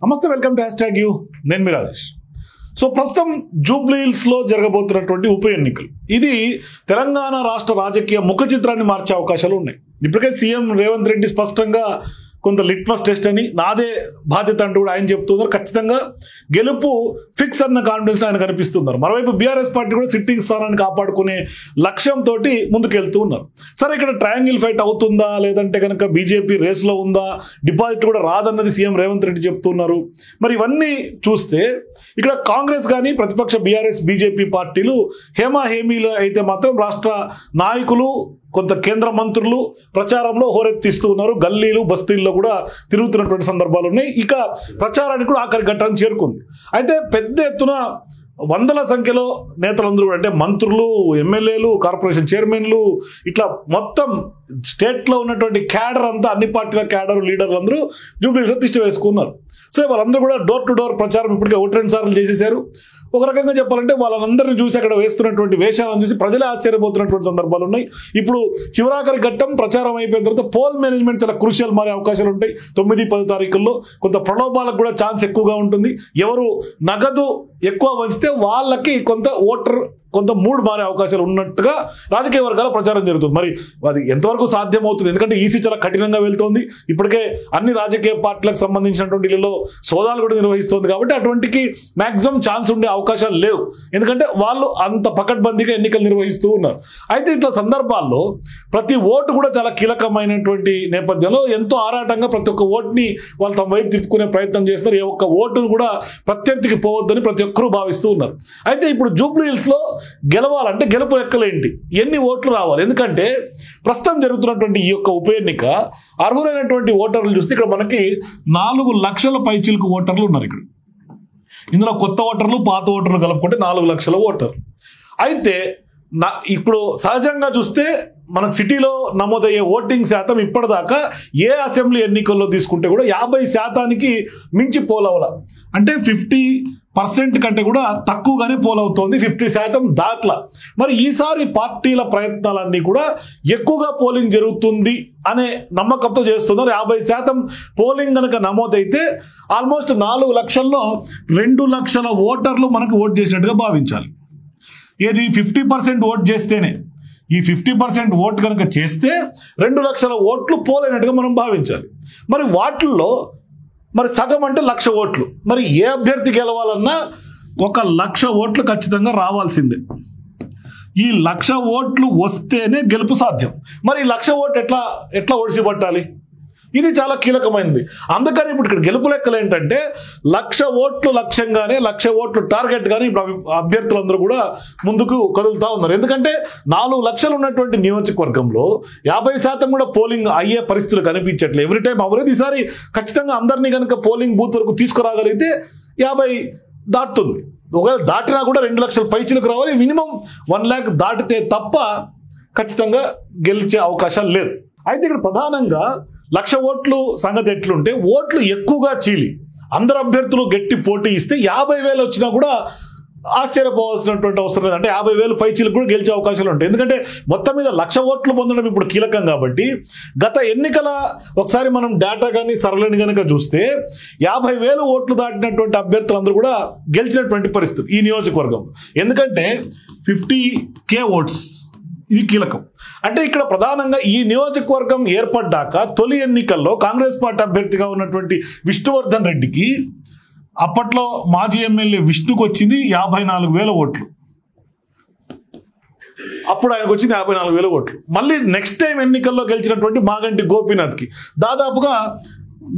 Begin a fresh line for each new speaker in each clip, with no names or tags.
నమస్తే, welcome to #you. నేను మీ Rajesh. So ప్రస్తుతం జూబ్లీ హిల్స్ లో జరగబోతున్నటువంటి ఉప ఎన్నికలు, ఇది తెలంగాణ రాష్ట్ర రాజకీయ ముఖ చిత్రాన్ని మార్చే అవకాశాలు ఉన్నాయి. ఇప్పటికే సీఎం రేవంత్ రెడ్డి స్పష్టంగా కొంత లిట్మస్ టెస్ట్ అని, నాదే బాధ్యత అంటూ కూడా ఆయన చెప్తున్నారు. ఖచ్చితంగా గెలుపు ఫిక్స్ అన్న కాన్ఫిడెన్స్ ఆయన కనిపిస్తున్నారు. మరోవైపు బీఆర్ఎస్ పార్టీ కూడా సిట్టింగ్ స్థానాన్ని కాపాడుకునే లక్ష్యంతో ముందుకెళ్తూ ఉన్నారు. సరే, ఇక్కడ ట్రయాంగిల్ ఫైట్ అవుతుందా, లేదంటే కనుక బీజేపీ రేస్లో ఉందా, డిపాజిట్ కూడా రాదన్నది సీఎం రేవంత్ రెడ్డి చెప్తున్నారు. మరి ఇవన్నీ చూస్తే ఇక్కడ కాంగ్రెస్ కానీ ప్రతిపక్ష బీఆర్ఎస్ బీజేపీ పార్టీలు హేమీలు అయితే మాత్రం రాష్ట్ర నాయకులు, కొంత కేంద్ర మంత్రులు ప్రచారంలో హోరెత్తిస్తూ ఉన్నారు. గల్లీలు బస్తీల్లో కూడా తిరుగుతున్నటువంటి సందర్భాలు ఉన్నాయి. ఇక ప్రచారానికి కూడా ఆఖరి ఘట్టానికి చేరుకుంది. అయితే పెద్ద ఎత్తున వందల సంఖ్యలో నేతలందరూ కూడా, అంటే మంత్రులు, ఎమ్మెల్యేలు, కార్పొరేషన్ చైర్మన్లు, ఇట్లా మొత్తం స్టేట్లో ఉన్నటువంటి క్యాడర్ అంతా, అన్ని పార్టీల క్యాడర్ లీడర్లు అందరూ జూబ్లీలో తిష్టి వేసుకున్నారు. సో వాళ్ళందరూ కూడా డోర్ టు డోర్ ప్రచారం ఇప్పటికే 1-2 సార్లు చేసేశారు. ఒక రకంగా చెప్పాలంటే వాళ్ళందరినీ చూసి అక్కడ వేస్తున్నటువంటి వేషాలను చూసి ప్రజలే ఆశ్చర్యపోతున్నటువంటి సందర్భాలు ఉన్నాయి. ఇప్పుడు చివరాఖరి ఘట్టం ప్రచారం అయిపోయిన తర్వాత పోల్ మేనేజ్మెంట్ చాలా క్రూషియల్ మారే అవకాశాలు ఉంటాయి. 9-10 తారీఖుల్లో కొంత ప్రలోభాలకు కూడా ఛాన్స్ ఎక్కువగా ఉంటుంది. ఎవరు నగదు ఎక్కువ వంచితే వాళ్ళకి కొంత మూడ్ మారే అవకాశాలు ఉన్నట్టుగా రాజకీయ వర్గాల ప్రచారం జరుగుతుంది. మరి అది ఎంతవరకు సాధ్యమవుతుంది? ఎందుకంటే ఈసీ చాలా కఠినంగా వెళ్తోంది. ఇప్పటికే అన్ని రాజకీయ పార్టీలకు సంబంధించినటువంటి ఇళ్లలో సోదాలు కూడా నిర్వహిస్తోంది. కాబట్టి అటువంటికి మాక్సిమం ఛాన్స్ ఉండే అవకాశాలు లేవు. ఎందుకంటే వాళ్ళు అంత పకడ్బందీగా ఎన్నికలు నిర్వహిస్తూ ఉన్నారు. అయితే ఇట్లా సందర్భాల్లో ప్రతి ఓటు కూడా చాలా కీలకమైనటువంటి నేపథ్యంలో ఎంతో ఆరాటంగా ప్రతి ఒక్క ఓటుని వాళ్ళు తమ వైపు తిప్పుకునే ప్రయత్నం చేస్తారు. ఏ ఒక్క ఓటును కూడా ప్రత్యర్థికి పోవద్దని ప్రతి ఒక్కరూ భావిస్తూ ఉన్నారు. అయితే ఇప్పుడు జూబ్లీ హిల్స్ లో గెలవాలంటే గెలుపు లెక్కలేంటి, ఎన్ని ఓట్లు రావాలి? ఎందుకంటే ప్రస్తుతం జరుగుతున్నటువంటి ఈ యొక్క ఉప ఎన్నిక అర్హులైనటువంటి ఓటర్లు చూస్తే ఇక్కడ మనకి 4 లక్షల పైచిలకు ఓటర్లు ఉన్నారు. ఇక్కడ ఇందులో కొత్త ఓటర్లు, పాత ఓటర్లు కలుపుకుంటే 4 లక్షల ఓటర్లు. అయితే ఇప్పుడు సహజంగా చూస్తే మన సిటీలో నమోదయ్యే ఓటింగ్ శాతం ఇప్పటిదాకా ఏ అసెంబ్లీ ఎన్నికల్లో తీసుకుంటే కూడా 50% మించి పోలవల, అంటే 50% కంటే కూడా తక్కువగానే పోలవుతోంది. 50% దాట్ల. మరి ఈసారి పార్టీల ప్రయత్నాలన్నీ కూడా ఎక్కువగా పోలింగ్ జరుగుతుంది అనే నమ్మకంతో చేస్తున్నారు. 50% పోలింగ్ కనుక నమోదైతే ఆల్మోస్ట్ 4 లక్షల్లో 2 లక్షల ఓటర్లు మనకు ఓటు చేసినట్టుగా భావించాలి. ఏది 50% ఓటు చేస్తేనే, ఈ 50% ఓటు కనుక చేస్తే 2 లక్షల ఓట్లు పోలైనట్టుగా మనం భావించాలి. మరి వాటిల్లో మరి సగం అంటే 1,00,000 ఓట్లు. మరి ఏ అభ్యర్థి గెలవాలన్నా 1,00,000 ఓట్లు ఖచ్చితంగా రావాల్సిందే. ఈ 1,00,000 ఓట్లు వస్తేనే గెలుపు సాధ్యం. మరి 1,00,000 ఓట్లు ఎట్లా ఒడిసి పట్టాలి? ఇది చాలా కీలకమైనది. అందుకని ఇప్పుడు ఇక్కడ గెలుపు లెక్కలు ఏంటంటే 1,00,000 ఓట్లు లక్ష్యంగానే, 1,00,000 ఓట్లు టార్గెట్ గానే ఇప్పుడు అభ్యర్థులందరూ కూడా ముందుకు కదులుతా ఉన్నారు. ఎందుకంటే 4 లక్షలు ఉన్నటువంటి నియోజకవర్గంలో 50% కూడా పోలింగ్ అయ్యే పరిస్థితులు కనిపించట్లేదు. ఎవ్రీ టైం అవ్వలేదు. ఈసారి ఖచ్చితంగా అందరినీ కనుక పోలింగ్ బూత్ వరకు తీసుకురాగలిగితే 50 దాటుతుంది. ఒకవేళ దాటినా కూడా 2 లక్షల పైచిలకు రావాలి. మినిమం 1 lakh దాటితే తప్ప ఖచ్చితంగా గెలిచే అవకాశాలు లేదు. అయితే ఇక్కడ ప్రధానంగా 1,00,000 ఓట్లు సంగతి ఎట్లుంటే, ఓట్లు ఎక్కువగా చీలి అందరు అభ్యర్థులు గట్టి పోటీ ఇస్తే 50,000 వచ్చినా కూడా ఆశ్చర్యపోవాల్సినటువంటి అవసరం లేదు. అంటే 50,000 పైచీలకు కూడా గెలిచే అవకాశాలు ఉంటాయి. ఎందుకంటే మొత్తం మీద 1,00,000 ఓట్లు పొందడం ఇప్పుడు కీలకం. కాబట్టి గత ఎన్నికల ఒకసారి మనం డేటా కానీ సర్వేని కనుక చూస్తే 50,000 ఓట్లు దాటినటువంటి అభ్యర్థులందరూ కూడా గెలిచినటువంటి పరిస్థితి ఈ నియోజకవర్గం. ఎందుకంటే 50K ఓట్స్, ఇది కీలకం. అంటే ఇక్కడ ప్రధానంగా ఈ నియోజకవర్గం ఏర్పడ్డాక తొలి ఎన్నికల్లో కాంగ్రెస్ పార్టీ అభ్యర్థిగా ఉన్నటువంటి విష్ణువర్ధన్ రెడ్డికి, అప్పట్లో మాజీ ఎమ్మెల్యే విష్ణుకు వచ్చింది 54,000 ఓట్లు. అప్పుడు ఆయనకు వచ్చింది 54,000 ఓట్లు. మళ్ళీ నెక్స్ట్ టైం ఎన్నికల్లో గెలిచినటువంటి మాగంటి గోపీనాథ్కి దాదాపుగా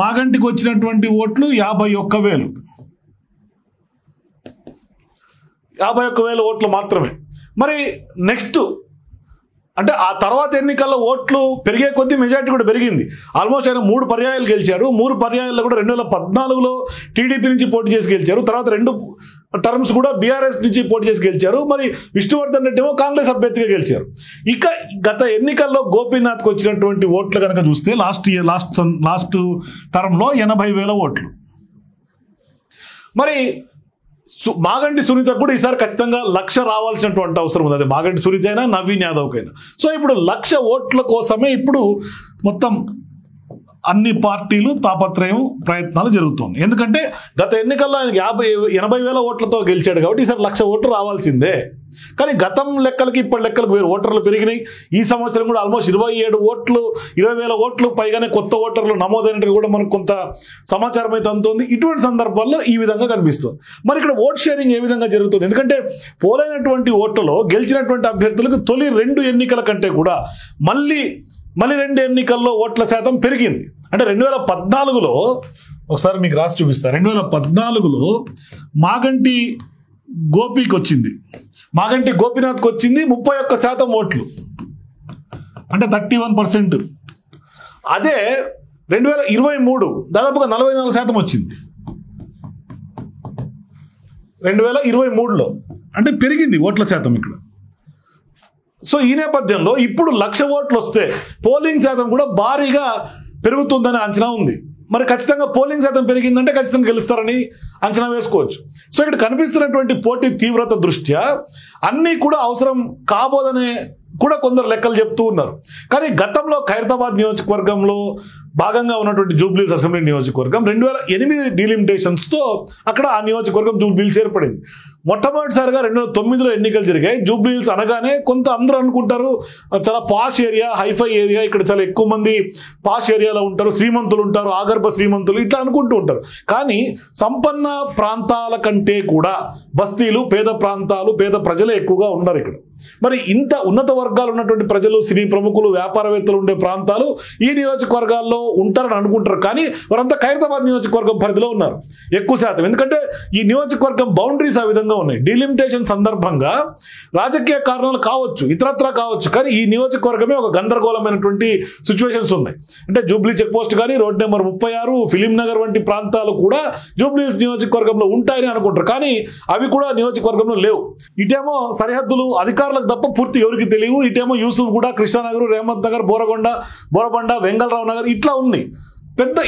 మాగంటికి వచ్చినటువంటి ఓట్లు 51,000 ఓట్లు మాత్రమే. మరి నెక్స్ట్ అంటే ఆ తర్వాత ఎన్నికల్లో ఓట్లు పెరిగే కొద్దీ మెజార్టీ కూడా పెరిగింది. ఆల్మోస్ట్ ఆయన 3 పర్యాయాలు గెలిచారు. 3 పర్యాయాల్లో కూడా 2014లో టీడీపీ నుంచి పోటీ చేసి గెలిచారు. తర్వాత 2 టర్మ్స్ కూడా బీఆర్ఎస్ నుంచి పోటీ చేసి గెలిచారు. మరి విష్ణువర్ధన్ రెడ్డి ఏమో కాంగ్రెస్ అభ్యర్థిగా గెలిచారు. ఇక గత ఎన్నికల్లో గోపీనాథ్కి వచ్చినటువంటి ఓట్లు కనుక చూస్తే లాస్ట్ టర్మ్లో 80,000 ఓట్లు. మరి మాగంటి సునీత కూడా ఈసారి ఖచ్చితంగా 1,00,000 రావాల్సినటువంటి అవసరం ఉంది. అది మాగంటి సునీత అయినా, నవీన్ యాదవ్కైనా. సో ఇప్పుడు 1,00,000 ఓట్ల కోసమే ఇప్పుడు మొత్తం అన్ని పార్టీలు తాపత్రయం ప్రయత్నాలు జరుగుతుంది. ఎందుకంటే గత ఎన్నికల్లో ఆయన 80,000 ఓట్లతో గెలిచాడు కాబట్టి ఈసారి 1,00,000 ఓట్లు రావాల్సిందే. కానీ గతం లెక్కలకి ఇప్పటి లెక్కలకు వేరు ఓటర్లు పెరిగినాయి. ఈ సంవత్సరం కూడా ఆల్మోస్ట్ 20,000 ఓట్లు పైగానే కొత్త ఓటర్లు నమోదైనట్టు కూడా మనకు కొంత సమాచారం అయితే అందుతుంది. ఇటువంటి సందర్భాల్లో ఈ విధంగా కనిపిస్తుంది. మరి ఇక్కడ ఓట్ షేరింగ్ ఏ విధంగా జరుగుతుంది? ఎందుకంటే పోలైనటువంటి ఓట్లలో గెలిచినటువంటి అభ్యర్థులకు తొలి 2 ఎన్నికల కంటే కూడా మళ్ళీ 2 ఎన్నికల్లో ఓట్ల శాతం పెరిగింది. అంటే 2014లో ఒకసారి మీకు రాసి చూపిస్తా. 2014లో మాగంటి గోపికి వచ్చింది, మాగంటి గోపీనాథ్కి వచ్చింది 31% ఓట్లు, అంటే 31%. అదే 2023 దాదాపుగా 44% వచ్చింది 2023లో, అంటే పెరిగింది ఓట్ల శాతం ఇక్కడ. సో ఈ నేపథ్యంలో ఇప్పుడు 1,00,000 ఓట్లు వస్తే పోలింగ్ శాతం కూడా భారీగా పెరుగుతుందని అంచనా ఉంది. మరి ఖచ్చితంగా పోలింగ్ శాతం పెరిగిందంటే ఖచ్చితంగా గెలుస్తారని అంచనా వేసుకోవచ్చు. సో ఇక్కడ కనిపిస్తున్నటువంటి పోటీ తీవ్రత దృష్ట్యా అన్నీ కూడా అవసరం కాబోదనే కూడా కొందరు లెక్కలు చెప్తూ ఉన్నారు. కానీ గతంలో ఖైరతాబాద్ నియోజకవర్గంలో భాగంగా ఉన్నటువంటి జూబ్లీహిల్స్ అసెంబ్లీ నియోజకవర్గం 2008 డీలిమిటేషన్స్తో అక్కడ ఆ నియోజకవర్గం జూబ్లీహిల్స్ ఏర్పడింది. మొట్టమొదటిసారిగా 2009లో ఎన్నికలు జరిగాయి. జూబ్లీహిల్స్ అనగానే కొంత అందరూ అనుకుంటారు చాలా పాష్ ఏరియా, హైఫై ఏరియా, ఇక్కడ చాలా ఎక్కువ మంది పాష్ ఏరియాలో ఉంటారు, శ్రీమంతులు ఉంటారు, ఆగర్భ శ్రీమంతులు ఇట్లా అనుకుంటూ ఉంటారు. కానీ సంపన్న ప్రాంతాల కంటే కూడా బస్తీలు, పేద ప్రాంతాలు, పేద ప్రజలే ఎక్కువగా ఉన్నారు ఇక్కడ. మరి ఇంత ఉన్నత వర్గాలు ఉన్నటువంటి ప్రజలు, సినీ ప్రముఖులు, వ్యాపారవేత్తలు ఉండే ప్రాంతాలు ఈ నియోజకవర్గాల్లో ఉంటారని అనుకుంటారు. కానీ వారంతా ఖైరతాబాద్ నియోజకవర్గం పరిధిలో ఉన్నారు ఎక్కువ శాతం. ఎందుకంటే ఈ నియోజకవర్గం బౌండరీస్ ఆ విధంగా ఉన్నాయి. డీలిమిటేషన్ సందర్భంగా రాజకీయ కారణాలు కావచ్చు, ఇతరత్రా కావచ్చు, కానీ ఈ నియోజకవర్గమే ఒక గందరగోళమైనటువంటి సిచ్యువేషన్స్ ఉన్నాయి. అంటే జూబ్లీ చెక్ పోస్ట్ కానీ, రోడ్ నెంబర్ 36, ఫిలిం నగర్ వంటి ప్రాంతాలు కూడా జూబ్లీ నియోజకవర్గంలో ఉంటాయని అనుకుంటారు. కానీ అవి కూడా నియోజకవర్గంలో లేవు. ఇటేమో సరిహద్దులు అధికారులకు తప్ప పూర్తి ఎవరికి తెలియవు. ఇటేమో యూసుఫ్ కూడా, కృష్ణానగర్, రేవంత్ నగర్, బోరబండ, వెంగళరావు నగర్ ఇట్లా ఉంది. పెద్ద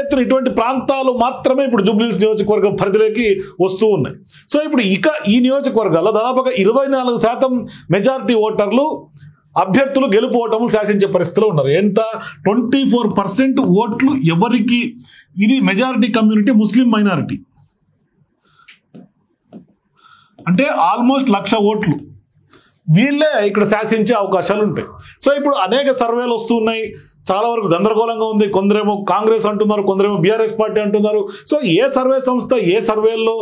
ఎత్తున ఇటువంటి ప్రాంతాలు మాత్రమే ఇప్పుడు జూబ్లీహిల్స్ నియోజకవర్గం పరిధిలోకి వస్తూ ఉన్నాయి. సో ఇప్పుడు ఈ నియోజకవర్గాల్లో దాదాపుగా 24% మెజారిటీ ఓటర్లు అభ్యర్థులు గెలుపు ఓటములు శాసించే పరిస్థితిలో ఉన్నారు. ఎంత 24% ఓట్లు ఎవరికి? ఇది మెజారిటీ కమ్యూనిటీ, ముస్లిం మైనారిటీ, అంటే ఆల్మోస్ట్ 1,00,000 ఓట్లు వీళ్ళే ఇక్కడ శాసించే అవకాశాలు ఉంటాయి. సో ఇప్పుడు అనేక సర్వేలు వస్తున్నాయి, చాలా వరకు గందరగోళంగా ఉంది. కొందరేమో కాంగ్రెస్ అంటున్నారు, కొందరేమో బీఆర్ఎస్ పార్టీ అంటున్నారు. సో ఏ సర్వే సంస్థ ఏ సర్వేల్లో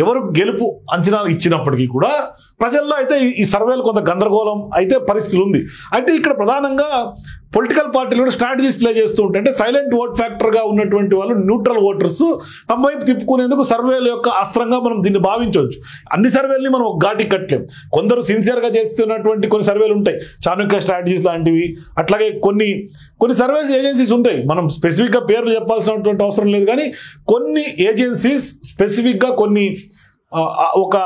ఎవరు గెలుపు అంచనాలు ఇచ్చినప్పటికీ కూడా ప్రజల్లో అయితే ఈ సర్వేలు కొంత గందరగోళం అయితే పరిస్థితి ఉంది. అయితే ఇక్కడ ప్రధానంగా పొలిటికల్ పార్టీలు కూడా స్ట్రాటజీస్ ప్లే చేస్తూ ఉంటాయి. అంటే సైలెంట్ ఓట్ ఫ్యాక్టర్గా ఉన్నటువంటి వాళ్ళు, న్యూట్రల్ ఓటర్స్ తమ వైపు తిప్పుకునేందుకు సర్వేల యొక్క అస్త్రంగా మనం దీన్ని భావించవచ్చు. అన్ని సర్వేల్ని మనం ఒక ఘాటి కట్టలేం. కొందరు సిన్సియర్గా చేస్తున్నటువంటి కొన్ని సర్వేలు ఉంటాయి, చాణక్య స్ట్రాటజీస్ లాంటివి. అట్లాగే కొన్ని సర్వేస్ ఏజెన్సీస్ ఉంటాయి, మనం స్పెసిఫిక్గా పేర్లు చెప్పాల్సినటువంటి అవసరం లేదు. కానీ కొన్ని ఏజెన్సీస్ స్పెసిఫిక్గా కొన్ని ఒక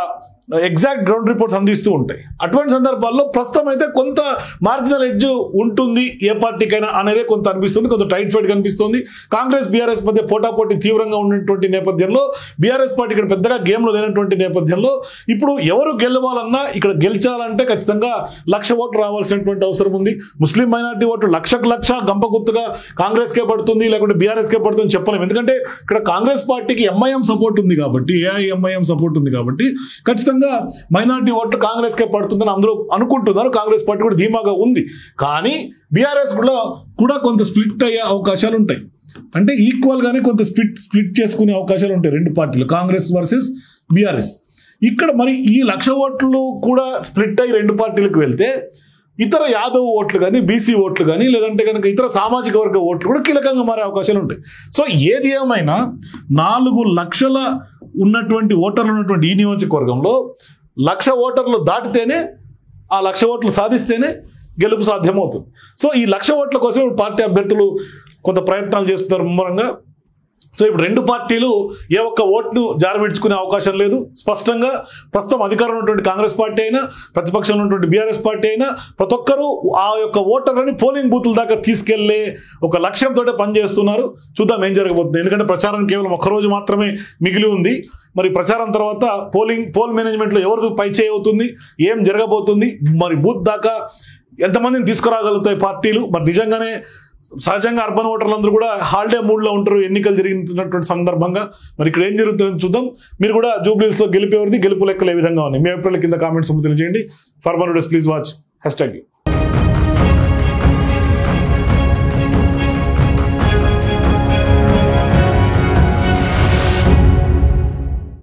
ఎగ్జాక్ట్ గ్రౌండ్ రిపోర్ట్స్ అందిస్తూ ఉంటాయి. అటువంటి సందర్భాల్లో ప్రస్తుతం అయితే కొంత మార్జినల్ ఎడ్జ్ ఉంటుంది ఏ పార్టీకైనా అనేది కొంత అనిపిస్తుంది. కొంత టైట్ ఫైట్ కనిపిస్తుంది. కాంగ్రెస్ బీఆర్ఎస్ మధ్య పోటాపోటీ తీవ్రంగా ఉన్నటువంటి నేపథ్యంలో బీఆర్ఎస్ పార్టీ ఇక్కడ పెద్దగా గేమ్లో లేనటువంటి నేపథ్యంలో ఇప్పుడు ఎవరు గెలవాలన్నా, ఇక్కడ గెలిచాలంటే ఖచ్చితంగా 1,00,000 ఓట్లు రావాల్సినటువంటి అవసరం ఉంది. ముస్లిం మైనారిటీ ఓట్లు 1,00,000 గంపగుత్తుగా కాంగ్రెస్కే పడుతుంది, లేకుంటే బీఆర్ఎస్కే పడుతుంది చెప్పలేము. ఎందుకంటే ఇక్కడ కాంగ్రెస్ పార్టీకి ఎంఐఎం సపోర్ట్ ఉంది కాబట్టి, ఏఐఎంఐఎం సపోర్ట్ ఉంది కాబట్టి ఖచ్చితంగా మైనారిటీ ఓట్లు కాంగ్రెస్ కే పడుతుందని అందరూ అనుకుంటున్నారు. కాంగ్రెస్ పార్టీ కూడా ధీమాగా ఉంది. కానీ బీఆర్ఎస్ కూడా కొంత స్ప్లిట్ అయ్యే అవకాశాలు ఉంటాయి. అంటే ఈక్వల్ గానే కొంత స్ప్లిట్ చేసుకునే అవకాశాలు ఉంటాయి రెండు పార్టీలు, కాంగ్రెస్ వర్సెస్ బీఆర్ఎస్. ఇక్కడ మరి ఈ 1,00,000 ఓట్లు కూడా స్ప్లిట్ అయ్యి రెండు పార్టీలకు వెళ్తే ఇతర యాదవ్ ఓట్లు కానీ, బీసీ ఓట్లు కానీ, లేదంటే కనుక ఇతర సామాజిక వర్గ ఓట్లు కూడా కీలకంగా మారే అవకాశాలు ఉంటాయి. సో ఏది ఏమైనా 4 లక్షల ఉన్నటువంటి ఓటర్లు ఉన్నటువంటి ఈ నియోజకవర్గంలో 1,00,000 ఓటర్లు దాటితేనే, ఆ 1,00,000 ఓట్లు సాధిస్తేనే గెలుపు సాధ్యమవుతుంది. సో ఈ 1,00,000 ఓట్ల కోసం పార్టీ అభ్యర్థులు కొంత ప్రయత్నాలు చేస్తున్నారు ముమ్మరంగా. సో ఇప్పుడు రెండు పార్టీలు ఏ ఒక్క ఓట్ను జారవిడ్చుకునే అవకాశం లేదు. స్పష్టంగా ప్రస్తుతం అధికారంలో ఉన్నటువంటి కాంగ్రెస్ పార్టీ అయినా, ప్రతిపక్షంలో ఉన్నటువంటి బీఆర్ఎస్ పార్టీ అయినా ప్రతి ఒక్కరూ ఆ యొక్క ఓటర్లని పోలింగ్ బూతుల దాకా తీసుకెళ్లే ఒక లక్ష్యంతో పనిచేస్తున్నారు. చూద్దాం ఏం జరగబోతుంది. ఎందుకంటే ప్రచారం కేవలం ఒక్కరోజు మాత్రమే మిగిలి ఉంది. మరి ప్రచారం తర్వాత పోల్ మేనేజ్మెంట్లో ఎవరిది పై చేయి అవుతుంది, ఏం జరగబోతుంది, మరి బూత్ దాకా ఎంతమందిని తీసుకురాగలుగుతాయి పార్టీలు, మరి నిజంగానే సహజంగా అర్బన్ ఓటర్లందరూ కూడా హాలిడే మూడ్లో ఉంటారు ఎన్నికలు జరిగినటువంటి సందర్భంగా. మరి ఇక్కడ ఏం జరుగుతుందో చూద్దాం. మీరు కూడా జూబ్లీహిల్స్లో గెలిపేవారిది, గెలుపు లెక్కలు ఏ విధంగా ఉన్నాయి మీ అభిప్రాయాల కింద కామెంట్స్ తెలియజేయండి. For more videos please watch #.